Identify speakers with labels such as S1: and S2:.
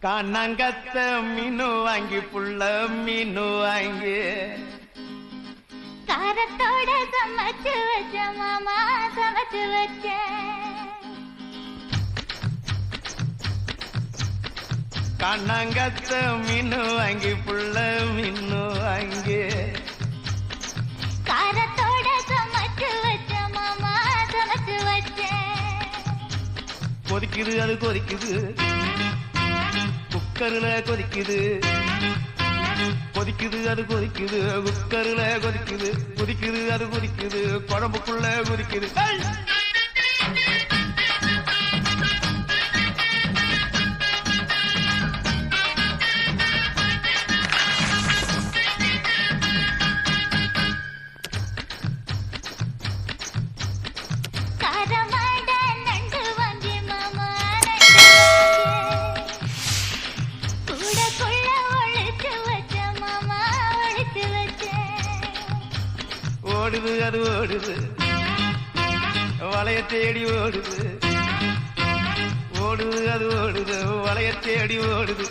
S1: கண்ணங்கத்த மீனு வாங்கி புள்ள மீனு வாங்கி
S2: காரத்தோட சமைச்சு வச்ச மாமா சமைச்சு வச்ச
S1: கண்ணங்கத்த மீனு வாங்கி புள்ள மீனு வாங்கி
S2: காரத்தோட சமைச்சு வச்ச மாமா சமைச்சு வச்ச
S1: கொதிக்குது அது கொதிக்குது குக்கர்ல கொதிக்குது கொதிக்குது அது கொதிக்குது குக்கர்ல கொதிக்குது கொதிக்குது அது கொதிக்குது குழம்புக்குள்ள கொதிக்குது ஓடுது அது ஓடுது வளைய தேடி ஓடுது ஓடுது அது ஓடுது வளைய தேடி ஓடுது